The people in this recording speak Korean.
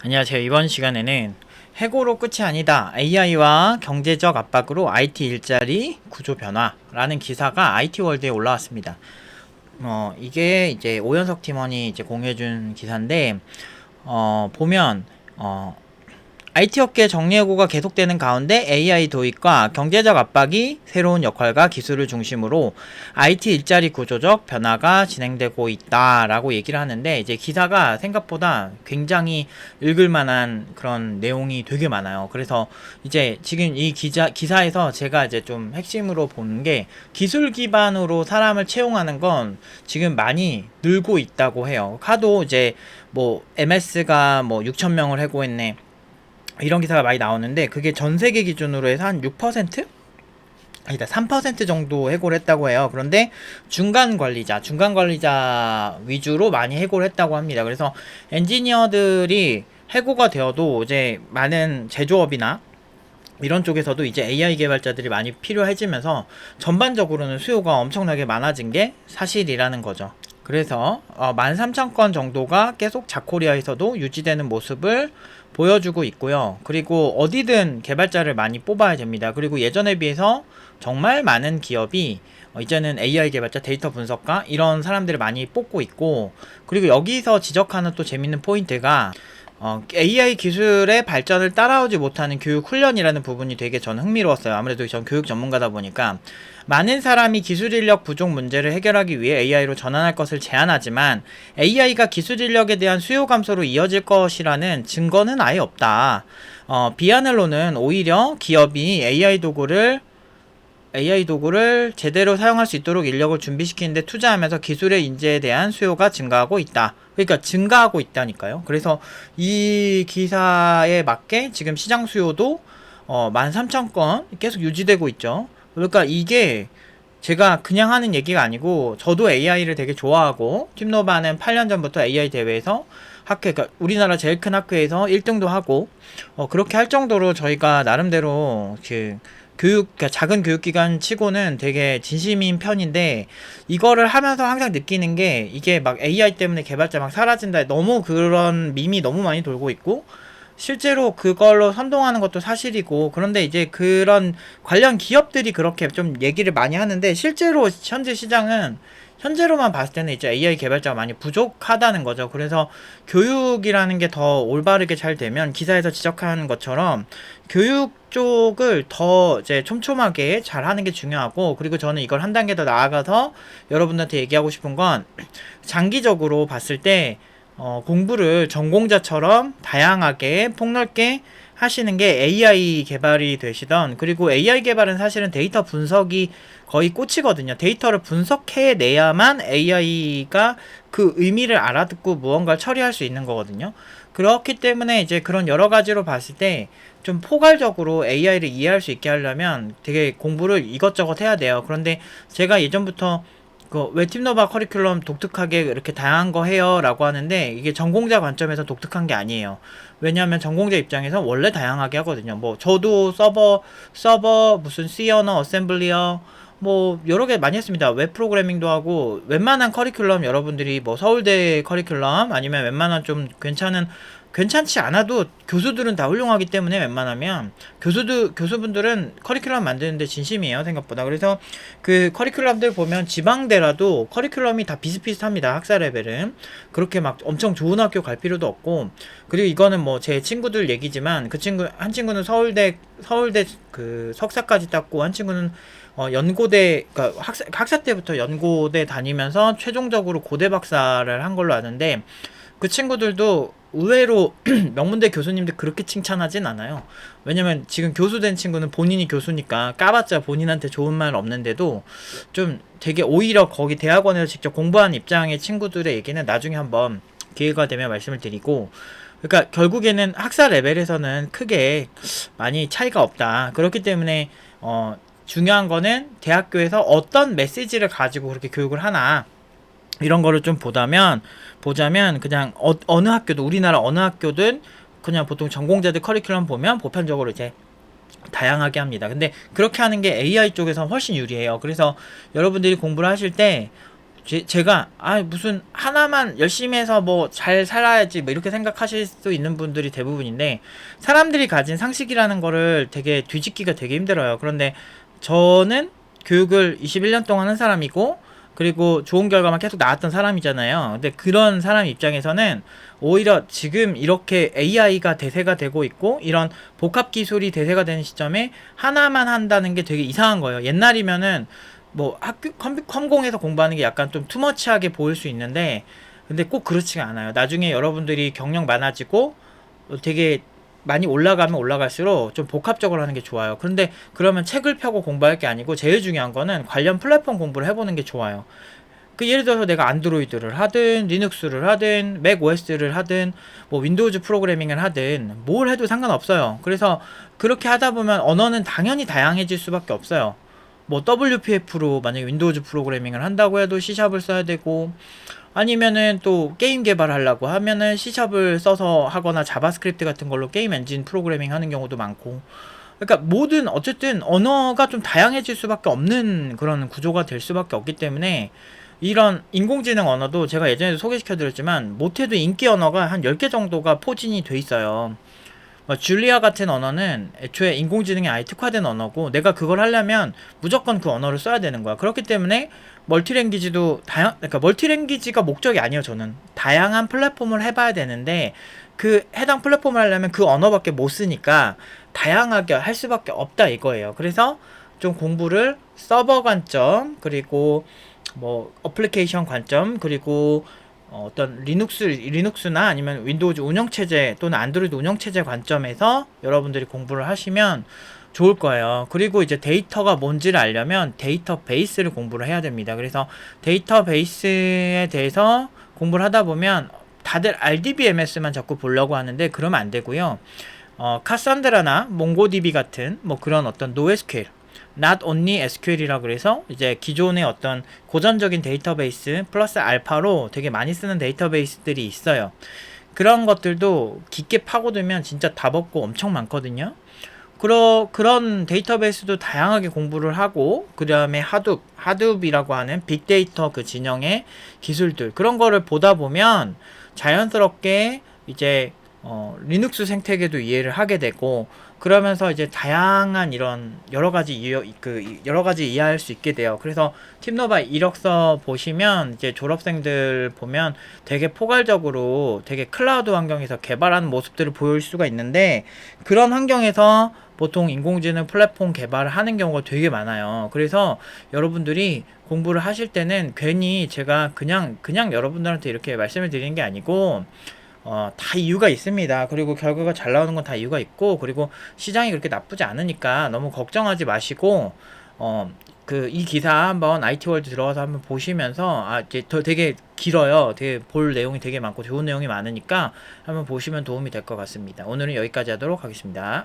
안녕하세요. 이번 시간에는 해고로 끝이 아니다. AI와 경제적 압박으로 IT 일자리 구조 변화라는 기사가 IT월드에 올라왔습니다. 이게 이제 오현석 팀원이 이제 공유해준 기사인데, 보면, IT 업계 정리해고가 계속되는 가운데 AI 도입과 경제적 압박이 새로운 역할과 기술을 중심으로 IT 일자리 구조적 변화가 진행되고 있다라고 얘기를 하는데, 이제 기사가 생각보다 굉장히 읽을 만한 그런 내용이 되게 많아요. 그래서 이제 지금 이 기사에서 제가 이제 좀 핵심으로 보는 게, 기술 기반으로 사람을 채용하는 건 지금 많이 늘고 있다고 해요. 하도 이제 뭐 MS가 뭐 6,000명을 해고했네, 이런 기사가 많이 나오는데, 그게 전 세계 기준으로 해서 한 6%? 아니다, 3% 정도 해고를 했다고 해요. 그런데 중간 관리자 위주로 많이 해고를 했다고 합니다. 그래서 엔지니어들이 해고가 되어도 이제 많은 제조업이나 이런 쪽에서도 이제 AI 개발자들이 많이 필요해지면서 전반적으로는 수요가 엄청나게 많아진 게 사실이라는 거죠. 그래서 13,000건 정도가 계속 자코리아에서도 유지되는 모습을 보여주고 있고요. 그리고 어디든 개발자를 많이 뽑아야 됩니다. 그리고 예전에 비해서 정말 많은 기업이 이제는 AI 개발자, 데이터 분석가 이런 사람들을 많이 뽑고 있고, 그리고 여기서 지적하는 또 재밌는 포인트가 AI 기술의 발전을 따라오지 못하는 교육 훈련이라는 부분이 되게 저는 흥미로웠어요. 아무래도 전 교육 전문가다 보니까 많은 사람이 기술 인력 부족 문제를 해결하기 위해 AI로 전환할 것을 제안하지만 AI가 기술 인력에 대한 수요 감소로 이어질 것이라는 증거는 아예 없다. 비아늘로는 오히려 기업이 AI 도구를 제대로 사용할 수 있도록 인력을 준비시키는데 투자하면서 기술의 인재에 대한 수요가 증가하고 있다. 그러니까 증가하고 있다니까요. 그래서 이 기사에 맞게 지금 시장 수요도 13,000건 계속 유지되고 있죠. 그러니까 이게 제가 그냥 하는 얘기가 아니고, 저도 AI를 되게 좋아하고, 팀노바는 8년 전부터 AI 대회에서 그러니까 우리나라 제일 큰 학회에서 1등도 하고, 그렇게 할 정도로 저희가 나름대로 그러니까 작은 교육기관 치고는 되게 진심인 편인데, 이거를 하면서 항상 느끼는 게, 이게 막 AI 때문에 개발자 막 사라진다, 너무 그런 밈이 너무 많이 돌고 있고, 실제로 그걸로 선동하는 것도 사실이고, 그런데 이제 그런 관련 기업들이 그렇게 좀 얘기를 많이 하는데, 실제로 현재 시장은 현재로만 봤을 때는 이제 AI 개발자가 많이 부족하다는 거죠. 그래서 교육이라는 게 더 올바르게 잘 되면, 기사에서 지적하는 것처럼 교육 쪽을 더 이제 촘촘하게 잘 하는 게 중요하고, 그리고 저는 이걸 한 단계 더 나아가서 여러분들한테 얘기하고 싶은 건, 장기적으로 봤을 때 공부를 전공자처럼 다양하게 폭넓게 하시는 게 AI 개발이 되시던, 그리고 AI 개발은 사실은 데이터 분석이 거의 꽃이거든요. 데이터를 분석해내야만 AI가 그 의미를 알아듣고 무언가를 처리할 수 있는 거거든요. 그렇기 때문에 이제 그런 여러 가지로 봤을 때 좀 포괄적으로 AI를 이해할 수 있게 하려면 되게 공부를 이것저것 해야 돼요. 그런데 제가 예전부터 왜 팀노바 커리큘럼 독특하게 이렇게 다양한 거 해요 라고 하는데, 이게 전공자 관점에서 독특한 게 아니에요. 왜냐하면 전공자 입장에서 원래 다양하게 하거든요. 뭐 저도 서버 무슨 C 언어, 어셈블리어 뭐 여러 개 많이 했습니다. 웹 프로그래밍도 하고, 웬만한 커리큘럼 여러분들이 뭐 서울대 커리큘럼 아니면 웬만한 좀 괜찮지 않아도 교수들은 다 훌륭하기 때문에, 웬만하면 교수분들은 커리큘럼 만드는데 진심이에요, 생각보다. 그래서 그 커리큘럼들 보면 지방대라도 커리큘럼이 다 비슷비슷합니다, 학사 레벨은. 그렇게 막 엄청 좋은 학교 갈 필요도 없고. 그리고 이거는 뭐 제 친구들 얘기지만, 한 친구는 서울대 그 석사까지 땄고, 한 친구는 연고대, 그러니까 학사 때부터 연고대 다니면서 최종적으로 고대 박사를 한 걸로 아는데, 그 친구들도 의외로 명문대 교수님들 그렇게 칭찬하진 않아요. 왜냐면 지금 교수 된 친구는 본인이 교수니까 까봤자 본인한테 좋은 말 없는데도, 좀 되게 오히려 거기 대학원에서 직접 공부한 입장의 친구들의 얘기는 나중에 한번 기회가 되면 말씀을 드리고, 그러니까 결국에는 학사 레벨에서는 크게 많이 차이가 없다. 그렇기 때문에 중요한 거는 대학교에서 어떤 메시지를 가지고 그렇게 교육을 하나, 이런 거를 좀 보자면 그냥 어느 학교도, 우리나라 어느 학교든 그냥 보통 전공자들 커리큘럼 보면 보편적으로 이제 다양하게 합니다. 근데 그렇게 하는 게 AI 쪽에서 훨씬 유리해요. 그래서 여러분들이 공부를 하실 때 제가 무슨 하나만 열심히 해서 뭐 잘 살아야지 뭐 이렇게 생각하실 수 있는 분들이 대부분인데, 사람들이 가진 상식이라는 거를 되게 뒤집기가 되게 힘들어요. 그런데 저는 교육을 21년 동안 한 사람이고, 그리고 좋은 결과만 계속 나왔던 사람이잖아요. 근데 그런 사람 입장에서는 오히려 지금 이렇게 AI가 대세가 되고 있고 이런 복합 기술이 대세가 되는 시점에 하나만 한다는 게 되게 이상한 거예요. 옛날이면은 뭐 학교 컴공에서 공부하는 게 약간 좀 투머치하게 보일 수 있는데, 근데 꼭 그렇지가 않아요. 나중에 여러분들이 경력 많아지고 되게 많이 올라가면 올라갈수록 좀 복합적으로 하는 게 좋아요. 그런데 그러면 책을 펴고 공부할 게 아니고 제일 중요한 거는 관련 플랫폼 공부를 해보는 게 좋아요. 그 예를 들어서 내가 안드로이드를 하든 리눅스를 하든 맥 OS를 하든 뭐 윈도우즈 프로그래밍을 하든 뭘 해도 상관없어요. 그래서 그렇게 하다 보면 언어는 당연히 다양해질 수밖에 없어요. 뭐 WPF로 만약에 윈도우즈 프로그래밍을 한다고 해도 C샵을 써야 되고, 아니면은 또 게임 개발하려고 하면은 C샵을 써서 하거나 자바스크립트 같은 걸로 게임 엔진 프로그래밍 하는 경우도 많고, 그러니까 모든 어쨌든 언어가 좀 다양해질 수밖에 없는 그런 구조가 될 수밖에 없기 때문에, 이런 인공지능 언어도 제가 예전에도 소개시켜 드렸지만 못해도 인기 언어가 한 10개 정도가 포진이 돼 있어요. 줄리아 같은 언어는 애초에 인공지능에 아예 특화된 언어고, 내가 그걸 하려면 무조건 그 언어를 써야 되는 거야. 그렇기 때문에 멀티랭귀지도 그러니까 멀티랭귀지가 목적이 아니에요. 저는 다양한 플랫폼을 해봐야 되는데, 그 해당 플랫폼을 하려면 그 언어밖에 못 쓰니까 다양하게 할 수밖에 없다 이거예요. 그래서 좀 공부를 서버 관점, 그리고 뭐 어플리케이션 관점, 그리고 어떤 리눅스나 아니면 윈도우즈 운영체제 또는 안드로이드 운영체제 관점에서 여러분들이 공부를 하시면 좋을 거예요. 그리고 이제 데이터가 뭔지를 알려면 데이터베이스를 공부를 해야 됩니다. 그래서 데이터베이스에 대해서 공부를 하다 보면 다들 RDBMS만 자꾸 보려고 하는데 그러면 안 되고요. 카산드라나 몽고DB 같은 뭐 그런 어떤 NoSQL, Not Only SQL이라 그래서 이제 기존의 어떤 고전적인 데이터베이스 플러스 알파로 되게 많이 쓰는 데이터베이스들이 있어요. 그런 것들도 깊게 파고들면 진짜 답 없고 엄청 많거든요. 그런 데이터베이스도 다양하게 공부를 하고, 그 다음에 하둡이라고 하는 빅데이터 그 진영의 기술들, 그런 거를 보다 보면 자연스럽게 이제 리눅스 생태계도 이해를 하게 되고, 그러면서 이제 다양한 이런 여러 가지 이해할 수 있게 돼요. 그래서 팀노바 이력서 보시면 이제 졸업생들 보면 되게 포괄적으로 되게 클라우드 환경에서 개발하는 모습들을 보일 수가 있는데, 그런 환경에서 보통 인공지능 플랫폼 개발을 하는 경우가 되게 많아요. 그래서 여러분들이 공부를 하실 때는 괜히 제가 그냥 여러분들한테 이렇게 말씀을 드리는 게 아니고, 다 이유가 있습니다. 그리고 결과가 잘 나오는 건 다 이유가 있고, 그리고 시장이 그렇게 나쁘지 않으니까 너무 걱정하지 마시고, 이 기사 한번 IT월드 들어가서 한번 보시면서, 이제 되게 길어요. 되게 볼 내용이 되게 많고 좋은 내용이 많으니까 한번 보시면 도움이 될 것 같습니다. 오늘은 여기까지 하도록 하겠습니다.